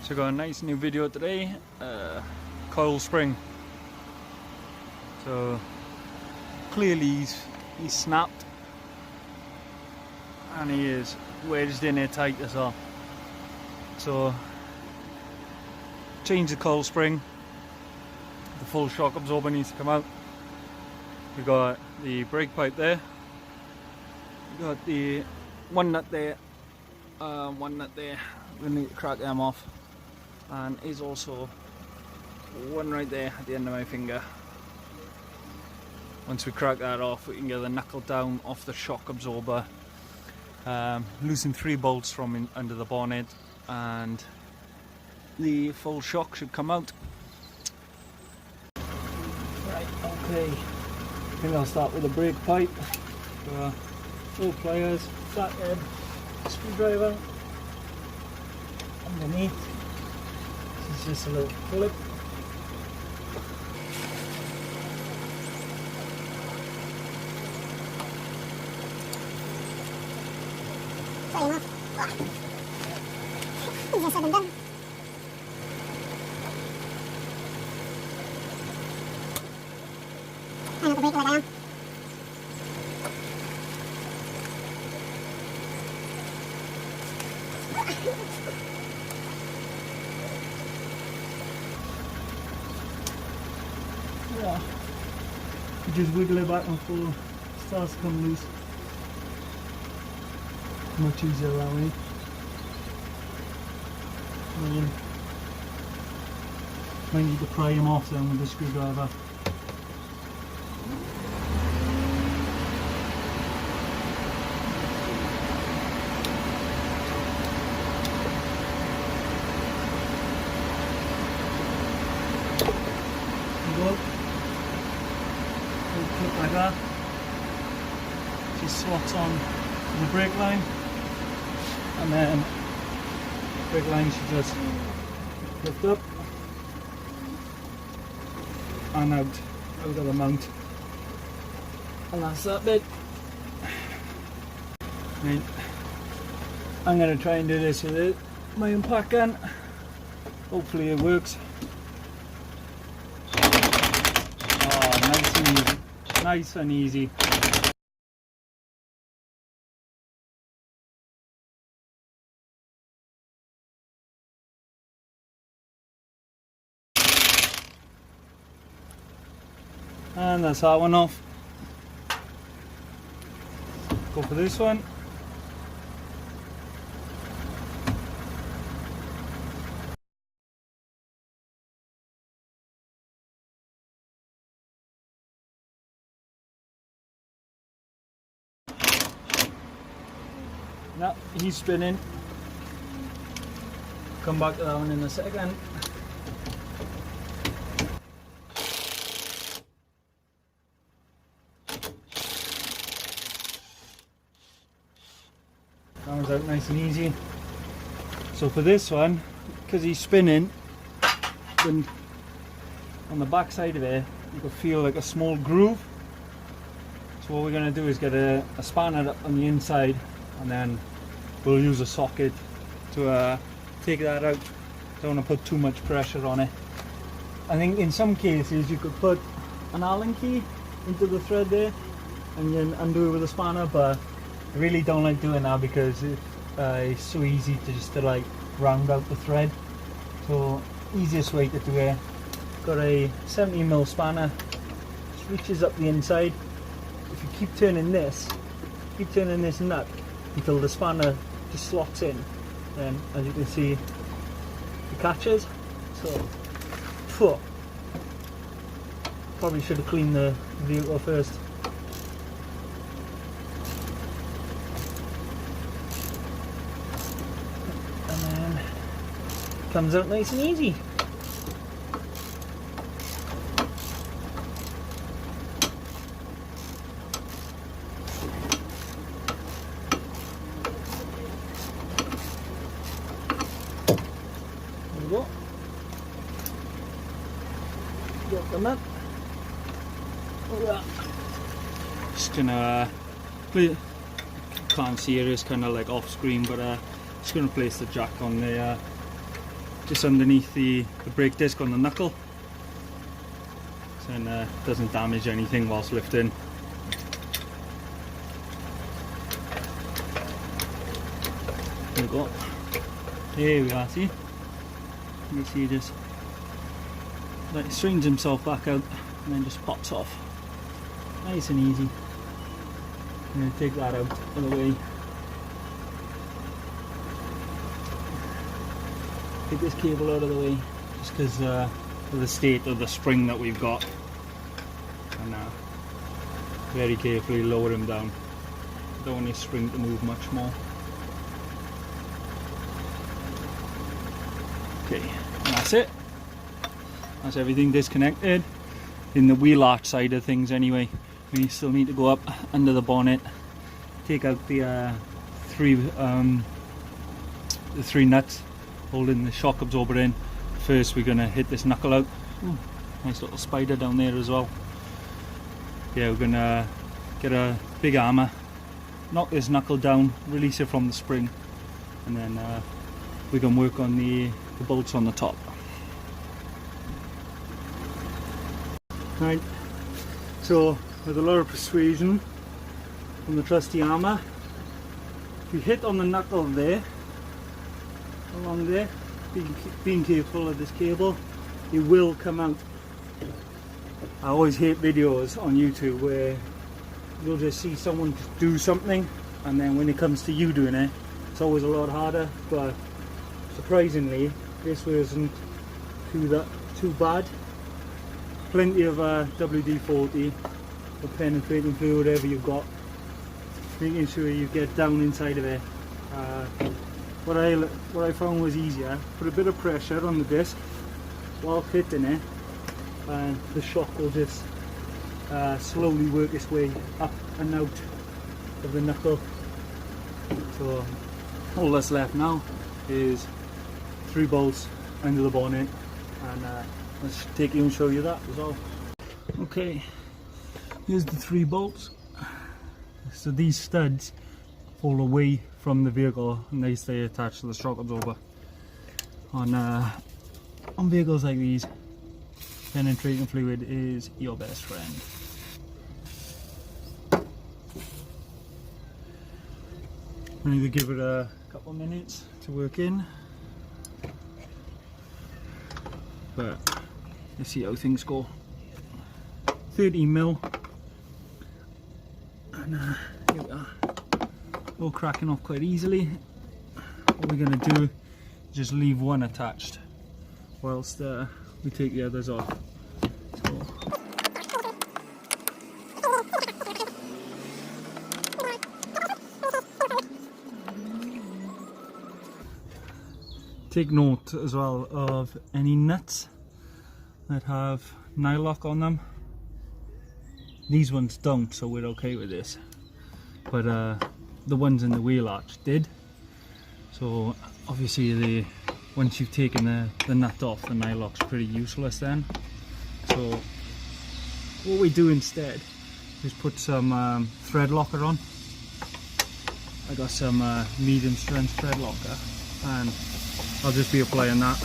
So got a nice new video today, coil spring. So clearly he's snapped and he is wedged in there tight as well. So change the coil spring, the full shock absorber needs to come out. We've got the brake pipe there, we've got the one nut there, one nut there. We need to crack them off, and is also one right there at the end of my finger. Once we crack that off, we can get the knuckle down off the shock absorber, loosen 3 bolts from under the bonnet, and the full shock should come out. Right, okay, I think I'll start with the brake pipe. So, 4 pliers, flathead, screwdriver. Underneath, this is just a little clip. Easier said than done. I know the brake go down. Yeah, you just wiggle it back and forth, starts to come loose. Much easier that way. Might need to pry him off then with the screwdriver. Clip like that, just slots on the brake line, and then brake line should just lift up and out of the mount, and that's that bit. Right. I'm going to try and do this with my impact gun, hopefully it works. Nice and easy. And that's that one off. Go for this one. No, he's spinning. Come back to that one in a second. That one's out nice and easy. So for this one, because he's spinning, then on the back side of it, you can feel like a small groove. So what we're going to do is get a spanner up on the inside, and then we'll use a socket to take that out. Don't want to put too much pressure on it. I think in some cases you could put an Allen key into the thread there and then undo it with a spanner, but I really don't like doing that because it's so easy to just like round out the thread. So easiest way to do it, got a 70mm spanner, just reaches up the inside. If you keep turning this nut until the spanner just slots in, then as you can see it catches. So probably should have cleaned the vehicle first. And then it comes out nice and easy. Go. Got the nut. Just gonna can't see it, it's kind of like off screen, but just gonna place the jack on the just underneath the brake disc on the knuckle, so it doesn't damage anything whilst lifting. There we go. There we are, see? You see, just like straightens himself back out and then just pops off. Nice and easy. I'm going to take that out of the way. Take this cable out of the way just because of the state of the spring that we've got. And very carefully lower him down. Don't want this spring to move much more. Okay, and that's it. That's everything disconnected. In the wheel arch side of things anyway, we still need to go up under the bonnet, take out the three nuts holding the shock absorber in. First we're going to hit this knuckle out. Ooh, nice little spider down there as well. Yeah, we're going to get a big hammer, knock this knuckle down, release it from the spring, and then we can work on the bolts on the top. Right, so with a lot of persuasion from the trusty hammer, if you hit on the knuckle there, along there, being careful of this cable, it will come out. I always hate videos on YouTube where you'll just see someone do something and then when it comes to you doing it, it's always a lot harder, but surprisingly this wasn't too bad. Plenty of WD-40 or penetrating fluid, whatever you've got, making sure you get down inside of it. What I found was easier, put a bit of pressure on the disc while hitting it, and the shock will just slowly work its way up and out of the knuckle. So all that's left now is 3 bolts under the bonnet, and let's take you and show you that as well. Okay, here's the 3 bolts. So these studs fall away from the vehicle and they stay attached to the shock absorber. On vehicles like these, penetrating fluid is your best friend. I need to give it a couple of minutes to work in, but let's see how things go. 13mm, and here we are. All cracking off quite easily. What we're going to do is just leave one attached whilst we take the others off. So, take note as well of any nuts that have nylock on them. These ones don't, so we're okay with this, but the ones in the wheel arch did. So obviously once you've taken the nut off, the nylock's pretty useless then. So what we do instead is put some thread locker on. I got some medium strength thread locker, and I'll just be applying that.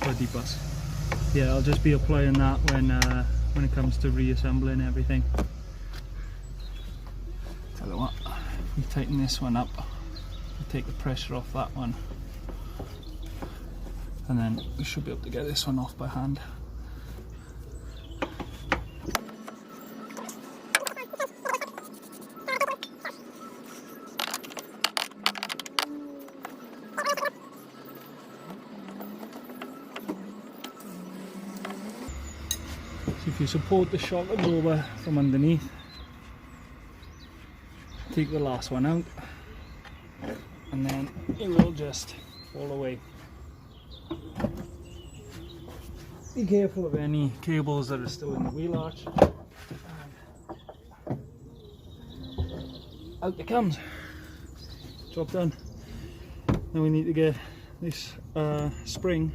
Bloody bus. Yeah, I'll just be applying that when it comes to reassembling everything. Tell you what, we tighten this one up, we take the pressure off that one, and then we should be able to get this one off by hand. So if you support the shock absorber from underneath, take the last one out, and then it will just fall away. Be careful of any cables that are still in the wheel arch. Out it comes. Job done. Now we need to get this spring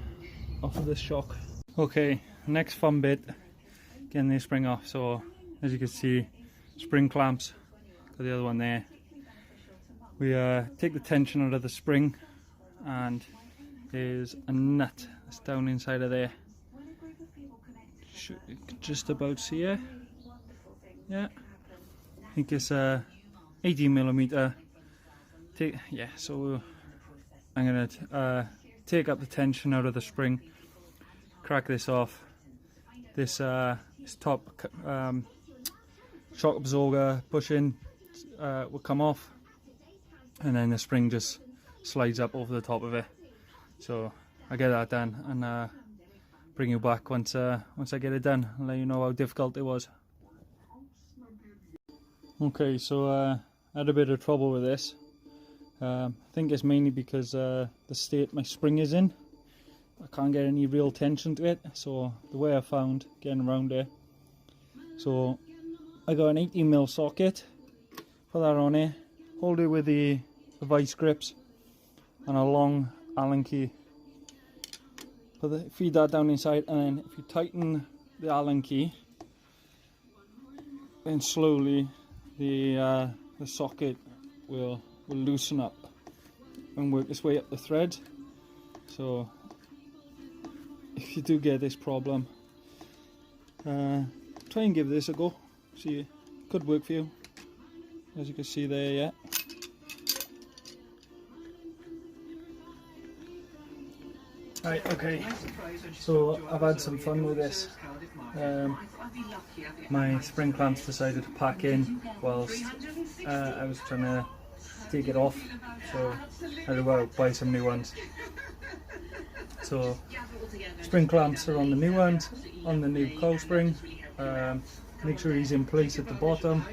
off of this shock. Okay, next fun bit, getting this spring off. So as you can see, spring clamps, got the other one there. we take the tension out of the spring, and there's a nut that's down inside of there. You can just about see it. Yeah, I think it's 18mm. So I'm gonna take up the tension out of the spring, crack this off. This top shock absorber pushing will come off, and then the spring just slides up over the top of it. So I get that done, and bring you back once I get it done and let you know how difficult it was. Okay, so I had a bit of trouble with this. I think it's mainly because the state my spring is in. I can't get any real tension to it, so the way I found getting around it, so I got an 18mm socket, put that on it, hold it with the vice grips and a long Allen key. Feed that down inside, and then if you tighten the Allen key, then slowly the socket will loosen up and work its way up the thread. So if you do get this problem, try and give this a go. See, it could work for you, as you can see there. Yeah. Right, okay, so I've had some fun with this. My spring clamps decided to pack in whilst I was trying to take it off, so I had to go out buy some new ones. So spring clamps are on the new ones, on the new coil spring. Make sure he's in place at the bottom.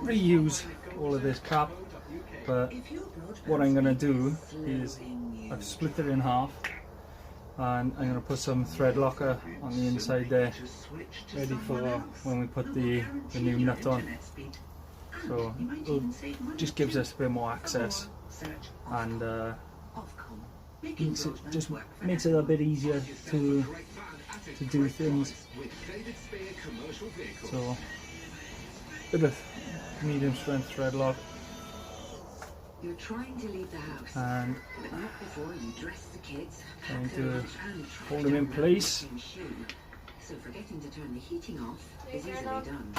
Reuse all of this cap, but what I'm going to do is I've split it in half, and I'm going to put some thread locker on the inside there, ready for when we put the new nut on. So it just gives us a bit more access, and just makes it a bit easier to do things. So bit of medium strength thread lock. You're trying to leave the house, and but not before you dress the kids, trying to hold them in place. So forgetting to turn the heating off is easily done.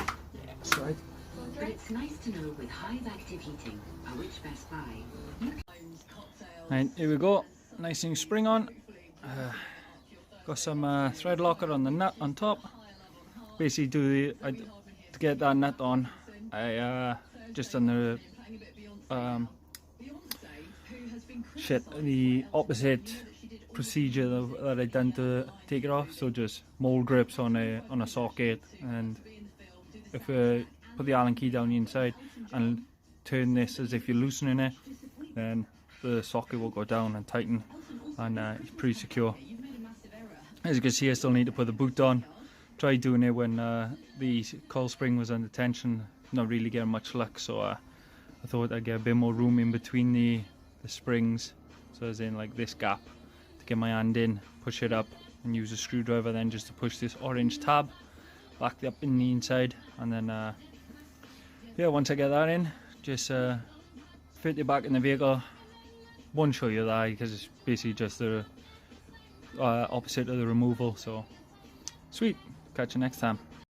That's right. But it's nice to know with Hive Active Heating, at which Best Buy. And here we go, nice and spring on. Got some thread locker on the nut on top. Basically, to get that nut on, I just done the the opposite procedure that I done to take it off. So just mold grips on a socket, and if put the Allen key down the inside and turn this as if you're loosening it, then the socket will go down and tighten, and it's pretty secure. As you can see, I still need to put the boot on. Tried doing it when the coil spring was under tension, not really getting much luck, so I thought I'd get a bit more room in between the springs, so as in like this gap, to get my hand in, push it up, and use a screwdriver then just to push this orange tab back up in the inside. And then yeah, once I get that in, just fit it back in the vehicle. Won't show you that because it's basically just the opposite of the removal. So sweet, catch you next time.